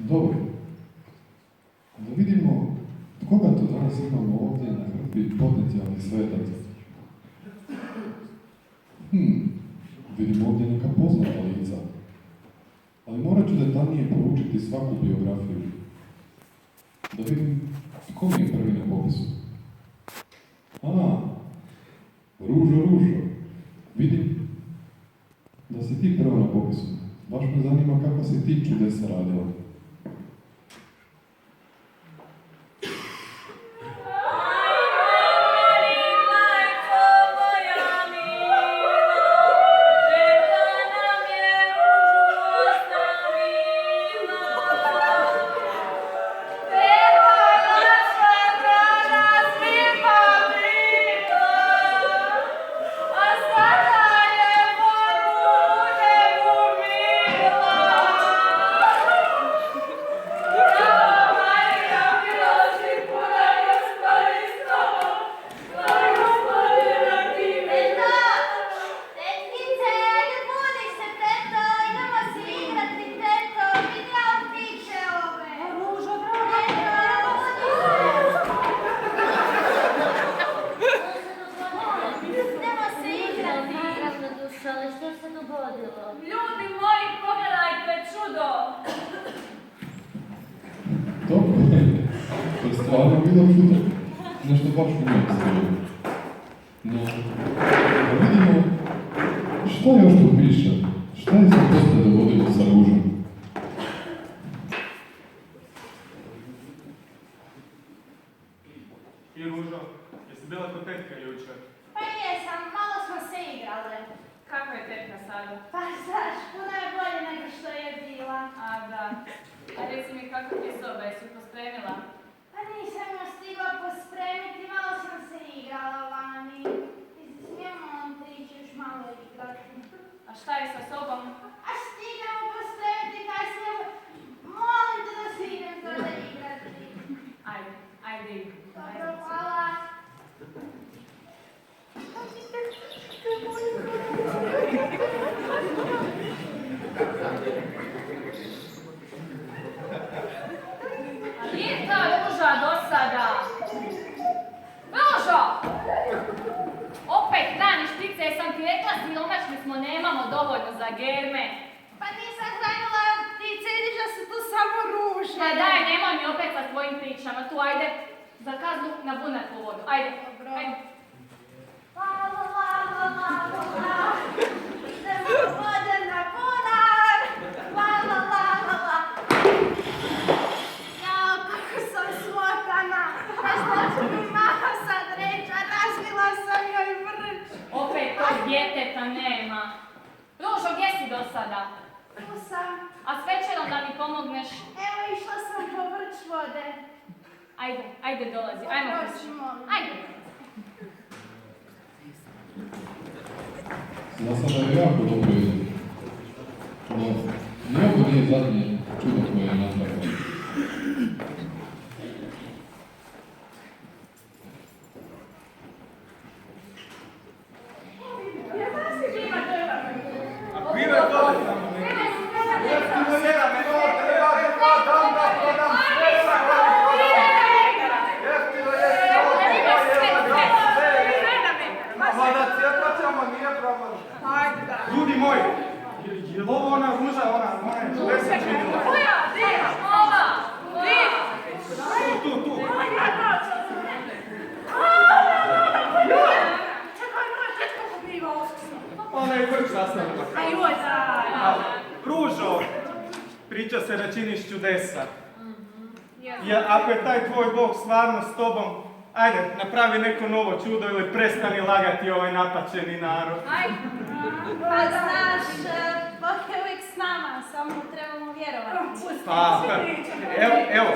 Dobro. Da vidimo koga to danas imamo ovdje na hrpi potencijalnih svetaca. Vidim ovdje neka poznata lica. Ali morat ću detaljnije poručiti svaku biografiju. Da vidim tko mi je prvi na popisu. Ružo. Vidim da si ti prva na popisu. Baš me zanima kako si ti čudesa radila. Stvarno bilo čudo. Nešto baš umijek stavio. No, da vidimo šta još tu piše. Šta je se poslije dogodilo sa Ružom? I Ružo, jesi bila kod tetka jučer? Pa jesam, malo smo se igrale. Kako je tetka sada? Pa znaš, puno je bolje nego što je bila. A da. A reci mi kako ti soba, jesi pospremila? Pa nisam još stigla pospremiti, malo sam se igrala vani. Smijemo ti ići još malo igrati. A šta je sa sobom? A stignemo pospremiti kasnije. Molim te da se idem sada igrati. Ajde. Dobro, hvala. A nije ta Ruža do sada? Ružo! Opet hraniš ptice, jesam ti rekla siromašni smo, nemamo dovoljno za germe. Pa nisam hranila ptice, vidiš da su tu samo ruže. A daj, nemoj mi opet sa tvojim pričama, tu ajde za kaznu na bunaku vodu, ajde. Dobro. Ajde. Idemo vode na bunar. Jao, kako sam smotana. Ne znam što mi mama sad reći, a razvila sam joj vrč. Opet tog djeteta nema. Ružo, gdje si do sada? Tu sam. A s večerom da mi pomogneš? Evo, išla sam po vrč vode. Ajde dolazi, ajmo. Proći, molim. Ajde. Za sada je jako dobro ide. No, nijevo nije zadnje čudo koje je napravljeno. A pive je to? Jeftino jedan, ne morate, ne radi, dam, sve sa jeftino Ma da cijepaćamo, nije problem. Ljudi moji, je li ovo ona Ruža, ona je čudesa činila? Tu. Ona je vrč nastavila. Ružo, priča se da činiš čudesa. Ako je taj tvoj Bog stvarno s tobom, ajde, napravi neko novo čudo ili prestani lagati ovaj napačeni narod. Pa znaš, Bog je uvijek s nama, samo trebamo vjerovati. Pa, evo,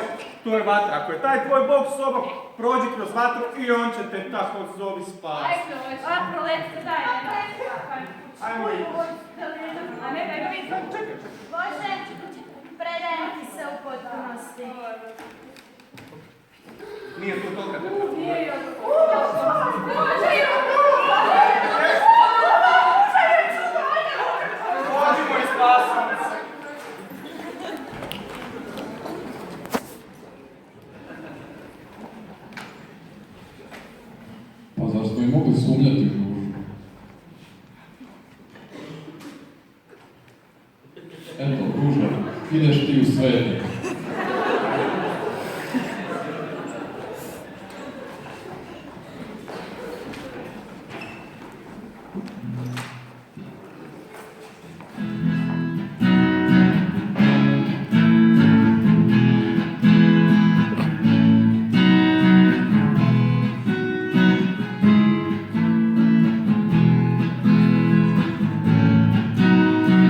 tu je vatra. Ako je taj tvoj Bog s tobom, prođi kroz vatru i on će te tako zovi spasti. Ajmo ići. Bože, predajem ti se u potpunosti. Nije tu toga. Pođimo i spasimo se. ćeš ti u svete.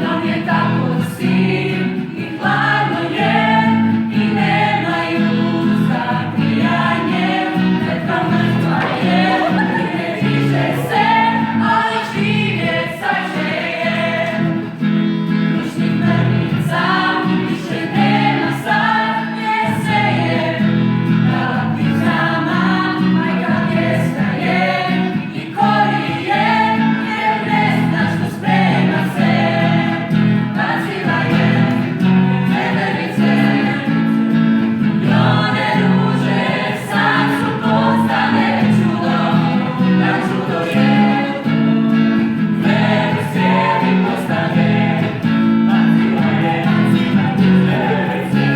Nam je tako sin i hladno je i nemaju za grijanje, tetka mrtva je i ne diže se, ali živjet sažeje. Ručnih mrvica više nema sad, ne seje, dala pticama majka pjestaje i korije, jer ne zna što sprema se. Bacila je veverice i one ruže sad su postale čudo, da čudo je veru sjeli postane. Bacila je veverice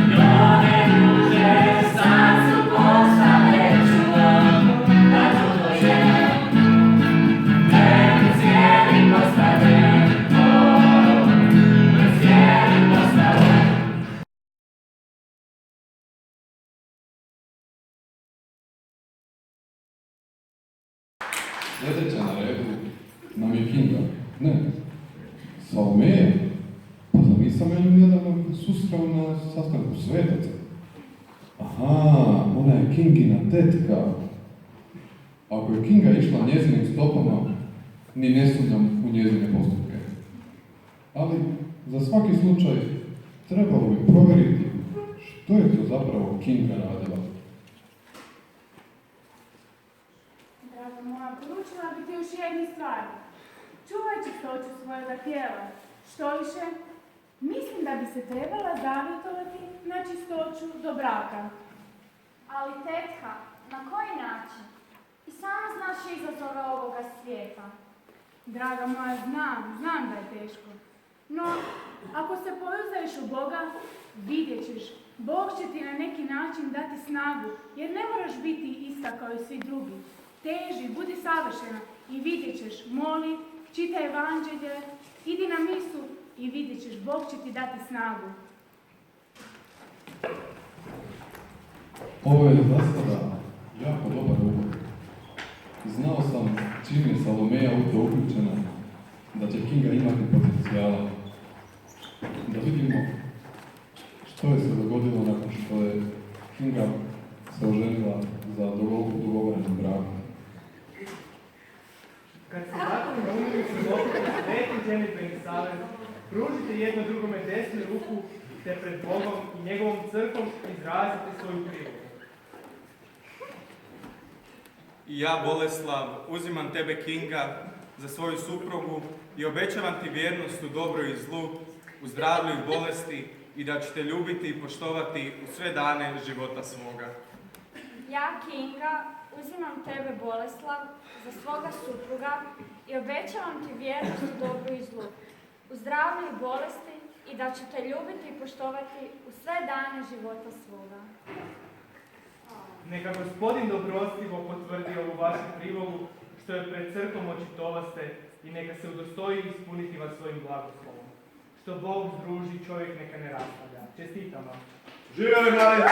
i one ruže sad su postale čudo, da čudo je veru sjeli postane. Sljedeća na redu nam je Kinga. Ne, Salomeja. Pa da nisam ja nju nedavno susreo na sastanku svetaca. Aha, ona je Kingina tetka. Ako je Kinga išla njezinim stopama, ni ne sumnjam u njezine postupke. Ali, za svaki slučaj, trebalo bi provjeriti što je to zapravo Kinga radila. Draga moja, poručila bi ti još jednu stvar. Čuvaj čistoću svojega tijela. Što više, mislim da bi se trebala zavjetovati na čistoću do braka. Ali tetka, na koji način? I sama znaš izazove ovoga svijeta. Draga moja, znam da je teško. No, ako se pouzdaješ u Boga, vidjet ćeš. Bog će ti na neki način dati snagu, jer ne moraš biti ista kao i svi drugi. Teži, budi savršena i vidjet ćeš, moli, čitaj evanđelje, idi na misu i vidjet ćeš, Bog će ti dati snagu. Ovo je za sada jako dobar uvod. Znao sam čim je Salomeja u to uključena, da će Kinga imati potencijala. Da vidimo što je se dogodilo nakon što je Kinga se oženila za dogovorenim brakom. Kad se zakon na umiru sklopiti sveti ženidbeni savez, pružite jedno drugome desnu ruku te pred Bogom i njegovom crkvom izrazite svoju prirodu. I ja, Boleslav, uzimam tebe, Kinga, za svoju suprugu i obećavam ti vjernost u dobru i zlu, u zdravlju i bolesti i da ću te ljubiti i poštovati u sve dane života svoga. Ja, Kinga, uzimam tebe, Boleslav, za svoga supruga i obećavam ti vjernost u dobru i zlu, u zdravlju i bolesti i da ću te ljubiti i poštovati u sve dane života svoga. Neka Gospodin dobrostivo potvrdi ovu vašu prilogu, što je pred crkom očitovaste i neka se udostoji ispuniti vas svojim blagoslovom. Što Bog združi, čovjek neka ne rastavlja. Čestitam vam. Živjeli mladići!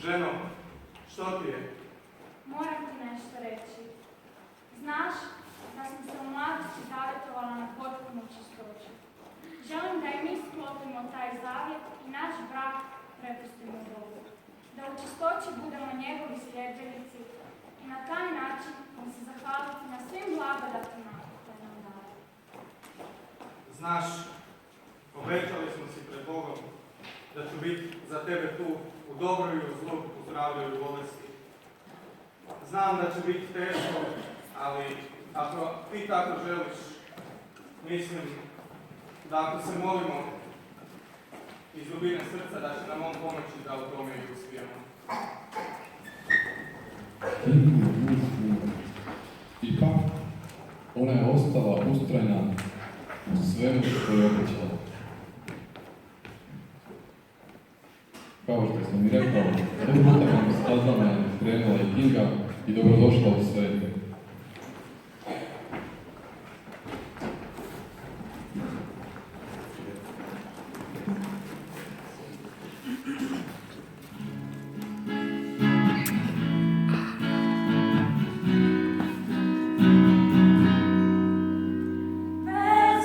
Ženo, što ti je? Moram ti nešto reći. Znaš da sam se u mladosti zavjetovala na potpunu čistoću. Želim da i mi sklopimo taj zavjet i naš brak prepustimo Bogu. Da u čistoći budemo njegovi sljedbenici i na taj način mu se zahvaliti na svim blagodatima koje nam daje. Znaš, obećali smo si pred Bogom da ću biti za tebe tu u dobru i u zlu, u zdravlju i u bolesti. Znam da će biti teško, ali ako ti tako želiš, mislim da ako se molimo iz dubine srca da će nam on pomoći da u tome i uspijemo. Ipak, ona je ostala ustrajna u svemu što je obećala. Kao što sam i rekao, dobro utakom stazdama je krenula i Kinga i dobrodošla u sve.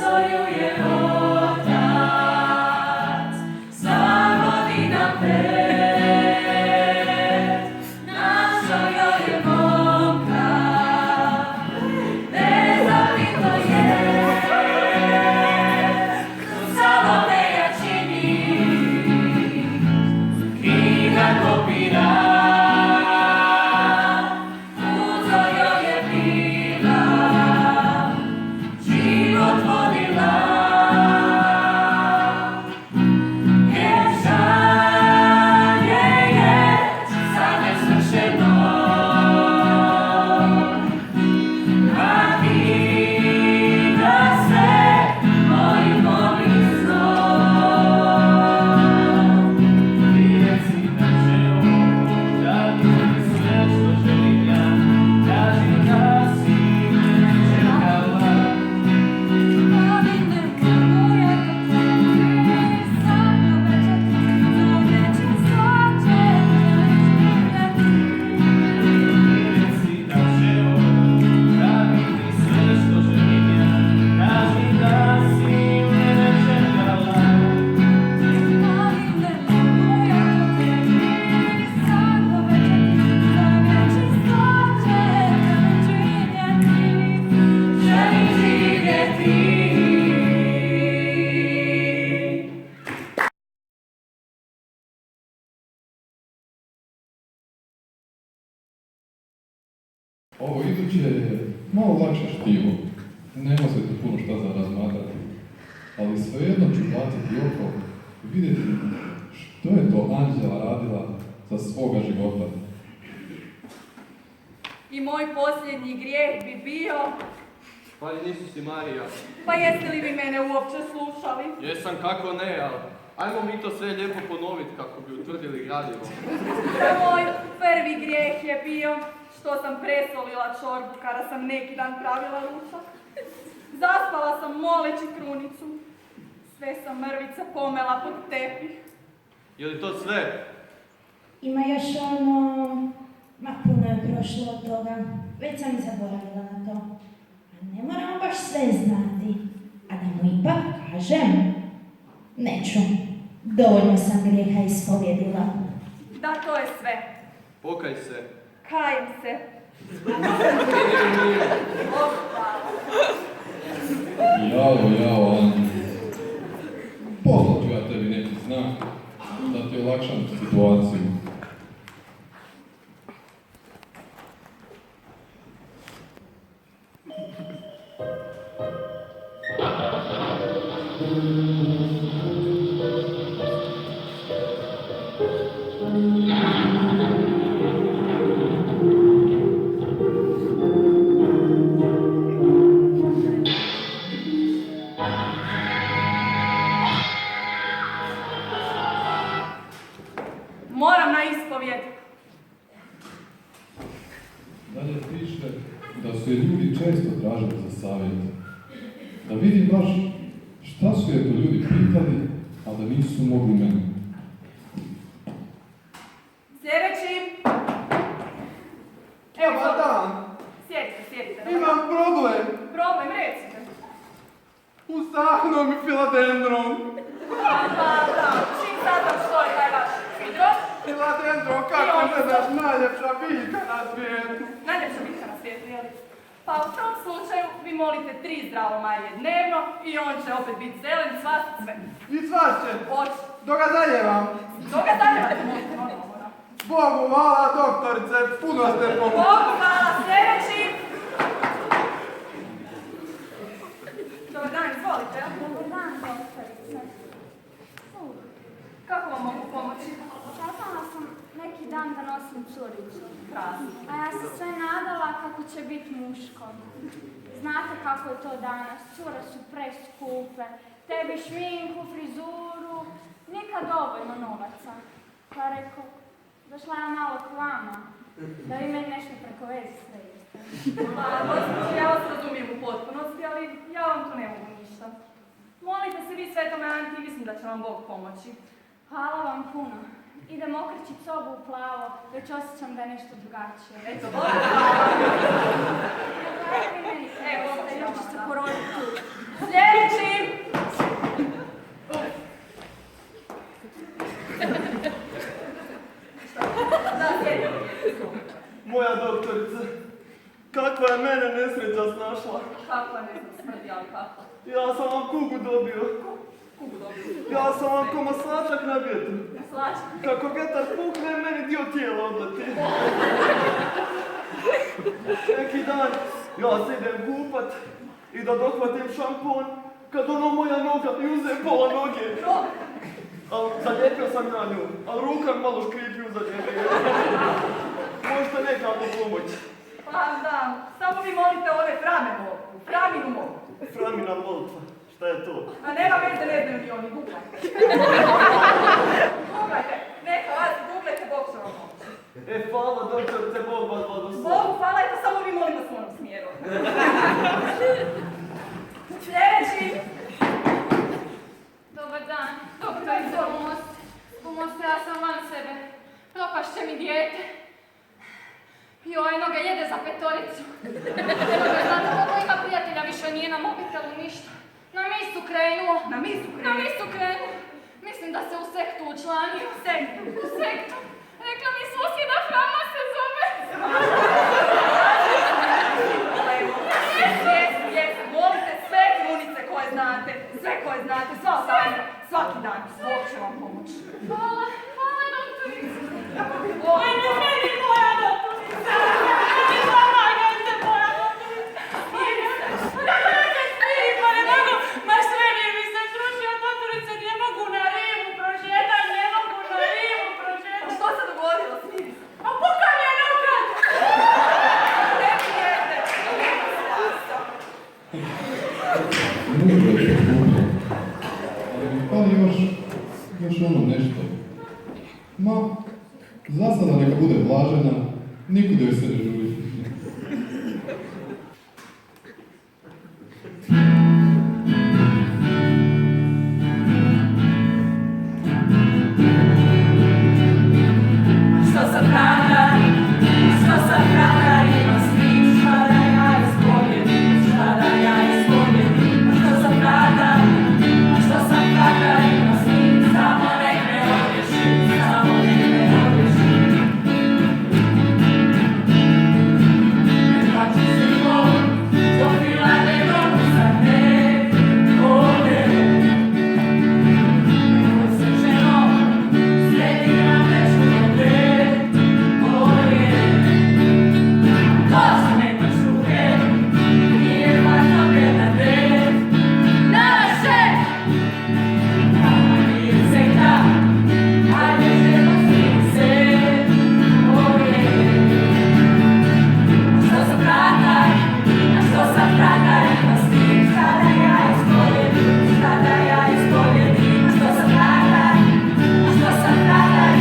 Zoju je otac, zavodi napred, našao joj je momka, nezapito je, što Salomeja čini, knjiga kopira, uzo joj je bila, život vodila, vječanje je sad nesvršeno, a knjiga se mojim mojim snom. Ti reci na čelo, da mi sve što želim ja, kaži da si me čekala. Ovo iduće je malo lakše štivo. Nema se tu puno šta za razmatrati. Ali svejedno ću baciti oko i vidjeti što je to Anđela radila za svoga života. I moj posljednji grijeh bi bio, Pa i nisu si Marija. pa jeste li vi mene uopće slušali? Jesam kako ne, ali ajmo mi to sve lijepo ponoviti kako bi utvrdili gradivo. Moj prvi grijeh je bio što sam presolila čorbu kada sam neki dan pravila ručak. Zaspala sam moleći krunicu. Sve sam mrvice pomela pod tepih. Je li to sve? Ima još ono... Ma puno je prošlo od toga. Već sam i zaboravila na to. A ne moramo baš sve znati. A da mu ipak kažem. Neću. Dovoljno sam grijeha ispovjedila. Da, to je sve. Pokaj se. Kajem se. Nije. Oh, hvala. Jao, Anđela. Poslat ću ja tebi neki znak da ti olakšam situaciju. Moram na ispovjed. Dalje piše da su je ljudi često tražili za savjet. Da vidim baš šta su je to ljudi pitali, a da nisu mogli meni. Zere Pa u tom slučaju vi molite 3 zdravo Marije dnevno i on će opet biti zelen, svast sve. I cvašće. Oči. Dogadaljevam. Dogadajte, možete normalno. Bogu hvala, doktorice, puno ste pomogli. Bogu hvala, sljedeći. Dobar dan, izvolite. Dobar dan, doktorice. Kako vam mogu pomoći? Saznala sam neki dan da nosim curicu. Krasno. A ja se sve nadala kako će biti muško. Znate kako je to danas, cure su preskupe. Tebi šminku, frizuru, nikad dovoljno novaca. Pa rekao, došla ja malo k vama, da vi meni nešto preko veze sredite. Pa, gospođo, ja vas razumijem u potpunosti, ali ja vam tu ne mogu ništa. Molite se vi Svetome Anti i mislim da će vam Bog pomoći. Hvala vam puno. Idem okrećit sobu u plavo, već osjećam da je nešto drugačije. Eto, Bog. Evo, još ću se poroditi tu. Sljedeći! Da, sjedite. Moja doktorice, kakva je mene nesreća snašla. Kako ne znam smrdi, ali kako? Ja sam vam kugu dobio. Kugu dobio. Ja sam vam ko maslačak na vjetru. Slačak. Kako vjetar pukne, meni dio tijela odleti. Neki dan ja se idem kupat i da dohvatim šampon, kad ono moja noga i uzem pola noge. Ali zalijepio sam na nju, ali ruka malo škripi uza njene. Možete nekako pomoći. Pa da, samo vi molite ove frame molku, framinu molku. Framina molitva, šta je to? A nema veze, ne znaju ni oni, googlajte. Googlajte, neka vas, googlajte, Bog će vam pomoći. Hvala doktorice, Bog vas blagoslovi. Bogu hvala, eto samo vi molimo s onom smjerom. Sljedeći. Dobar dan, doktorice, pomoste, ja sam van sebe. Propašće mi dijete. Joj, eno ga jede za petoricu. Znate koliko ima prijatelja, više nije na mobitelu ništa. Na misu krenuo. Na misu krenuo? Na misu krenuo. Mislim da se u sektu učlanio. U sektu? U sektu. Rekla mi susjeda Frama se zove. Jesi, molite sve krunice koje znate, sve koje znate, svaki dan, Bog će vam pomoći. Hvala doktorice. Oj, ne meni moja doktorica! Ne pomagajte moja doktorica! Smiri se! Kako da se smiri, pa ne mogu, ma svemir mi se srušio, doktorice, ne mogu na Rimu prožetat, ne mogu na Rimu prožetat. Što se dogodilo? Smiri se! A puka mi je nokat! Ne prijete! Može je to puno. Ali mi fali još ono nešto. Ma, za sada neka bude blažena, nikuda joj se ne žuri. Što sam hrana, ima svih, šta da ja ispovjedim, što sam hrana, ima svih, samo nek me odješi, ne plaći se niko, stopila me nogu za ne, nemoj se ženo, sredi nam nešto do te, Dođi nemaš ruke, nije važno Bernade, naše! Nama nije sekta, ajde ženo svim se, A što sam fratar, ima stik, šta da ja ispovjedim, A što sam fratar,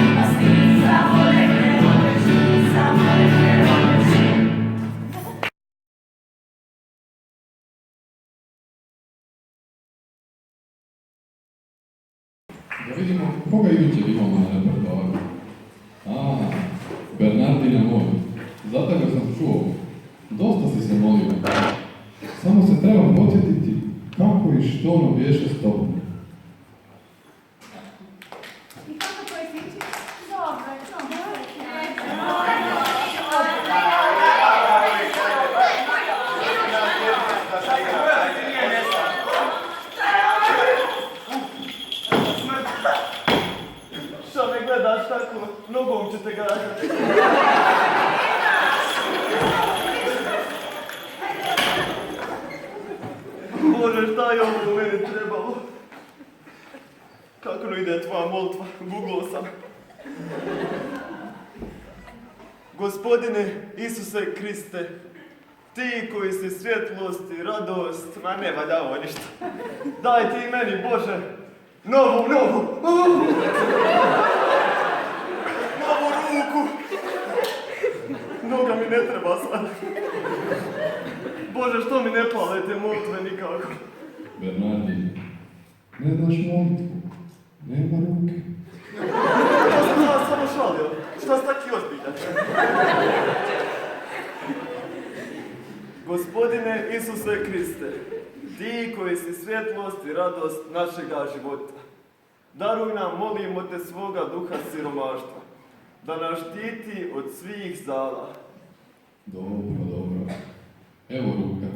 ima stik, samo nek me odreži, Da vidimo koga jučer imamo na repertoaru. Bernardina moj. Za tebe sam čuo. Dosta si se molio. Samo se treba podsjetiti kako i što ono biješe s tobom. I kako to izliči? Dobro, dobro. tako nogom ćete gađati. Bože, šta je ovo meni trebalo? Kako ide tvoja molitva? Googlao sam. Gospodine Isuse Kriste, ti koji si svjetlost i radost, ma ne valja ovo ništa. Daj ti meni, Bože, novu ruku. Noga mi ne treba sad. Bože, što mi ne pale te molitve nikako? Bernardin, ne znaš molitvu, nema ruke. Ja sam vas samo šalio. Šta si taki ozbiljan? Gospodine Isuse Kriste, ti koji si svjetlost i radost našega života, daruj nam, molimo te, svoga duha siromaštva, da nas štiti od svih zala. Dobro. Evo ruka.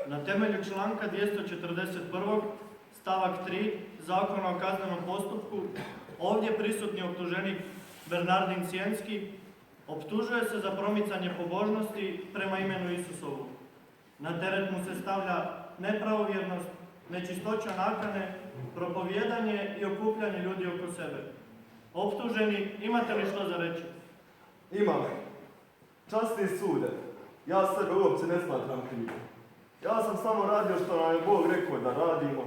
Na temelju članka 241. stavak 3 Zakona o kaznenom postupku, ovdje prisutni optuženik Bernardin Cijenski optužuje se za promicanje pobožnosti prema imenu Isusovu. Na teret mu se stavlja nepravovjernost, nečistoća nakane, propovijedanje i okupljanje ljudi oko sebe. Optuženi, imate li što za reći? Imam. Časni sude, ja sebe uopće ne smatram krivim. Ja sam samo radio što nam je Bog rekao da radimo.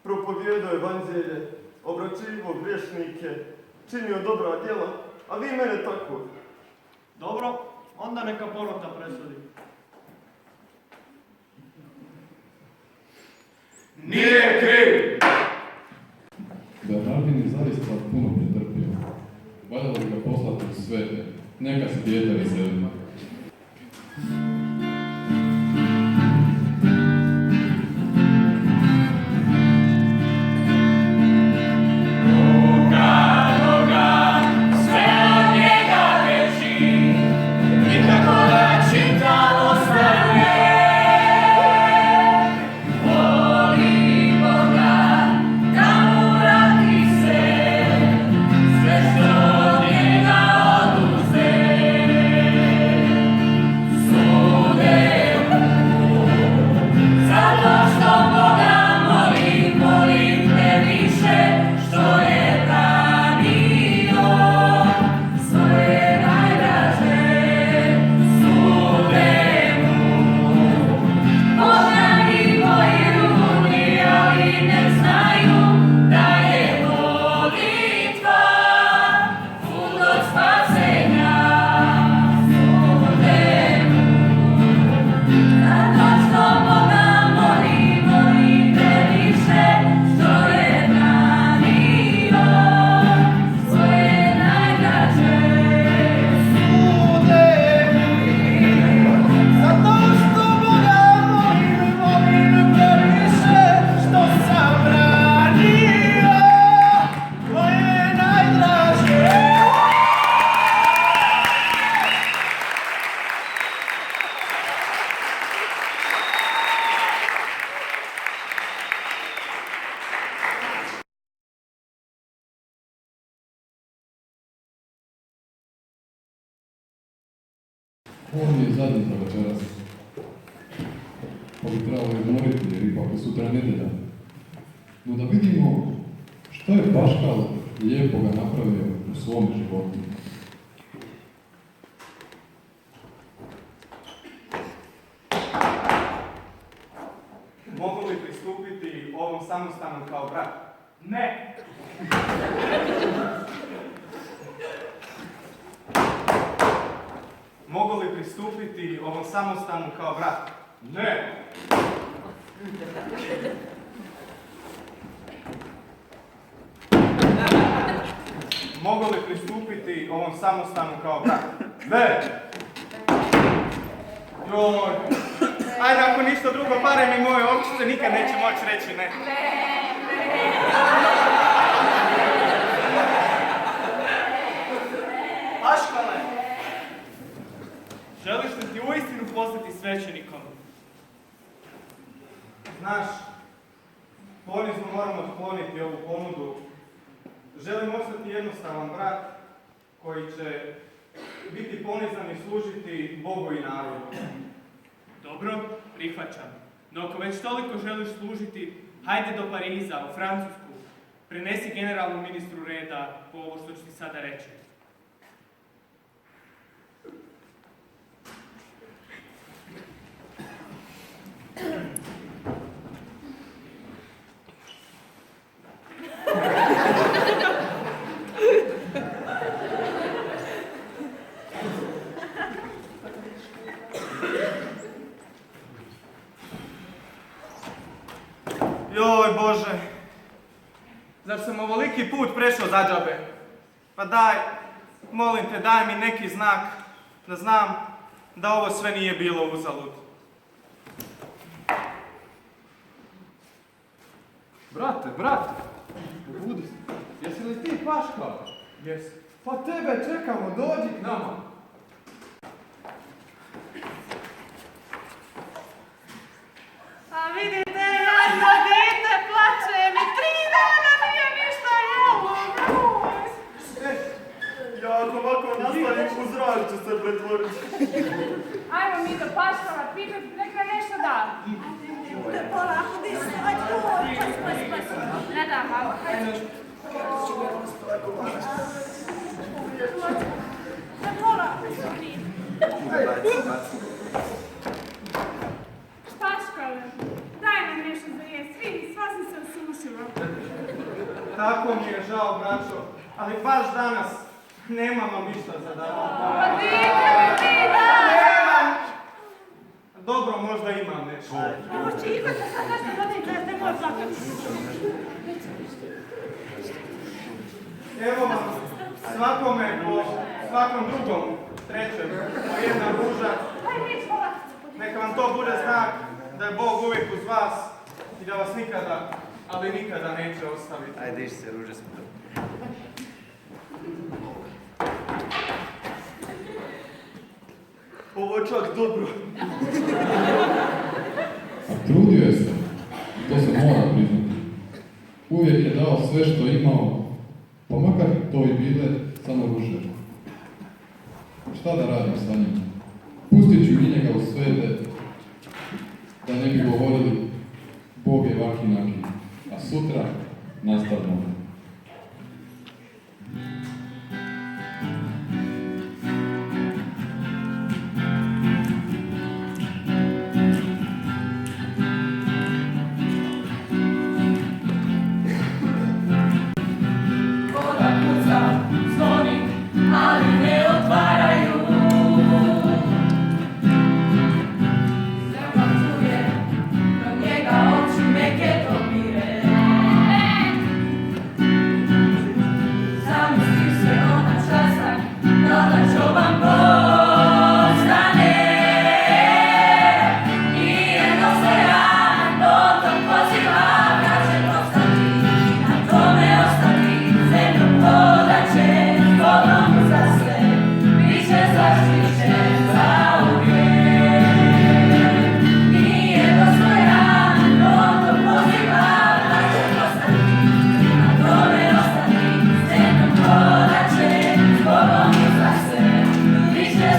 Propovijedao evanđelje, obraćivao griješnike, činio dobra djela, a vi mene tako. Dobro, onda neka porota presudi. Nije kriv! Bernardin je zaista puno pretrpio. Valjalo bi ga poslati u svete. Neka se dijete veseli. On je zadnji za večeras. Pa bi trebalo odmoriti jer ipak je sutra nedjelja. No da vidimo što je Paškal lijepoga napravio u svom životu. Mogu li pristupiti ovom samostanu kao brat? Ne! Mogu li pristupiti ovom samostanu kao brat? Ne! Mogu li pristupiti ovom samostanu kao brat? Ne! Joj. Ajde, ako ništa drugo, barem mi moje ovčice nikad neće moći reći ne. Paškale, želiš li ti uistinu postati svećenikom? Znaš, ponizno moram otkloniti ovu ponudu. Želim ostati jednostavan brat koji će biti ponizan i služiti Bogu i narodu. Dobro, prihvaćam. No ako već toliko želiš služiti, hajde do Pariza, u Francusku. Prenesi generalnom ministru reda po ovo što ću ti sada reći. Joj Bože, zar sam ovoliki put prešao za džabe? Pa daj, molim te, daj mi neki znak da znam da ovo sve nije bilo uzalud. Brate, budi se. Jesi li ti Paška? Jesi. Pa tebe čekamo, dođi k nama. A vidite, jedno dite plače mi 3 dana nije ništa jelo. Ja ako ovako nastavim u zrak ću se pretvoriti. Ajmo mi do Paškala pitati, neka nešto da. Polako, di se, ajde, ne da, malo, hajde. Ne polako. Paškale, daj nam nešto za jest, vidi, sva sam se osušila. Tako mi je žao, braćo, ali baš danas nemam vam ništa za davati. Pa dite mi ti da! Nemam! Dobro, možda imam nešto. Hoće imati sad nešto roditi, da ne moj plakati. Evo vam svakome po svakom drugom, trećem, po jedna ruža. Neka vam to bude znak da je Bog uvijek uz vas i da vas nikada, ali nikada neće ostaviti. Ajde, iš se, ruže smo to. Ovo je čak dobro. Trudio je se, to se mora priznati. Uvijek je dao sve što je imao, pa makar to i bile samo ruže. Šta da radim sa njim? Pustit ću i njega u svete, da ne bi govorili Bog je vaki naki, a sutra nastavno.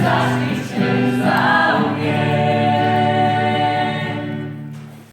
Zašto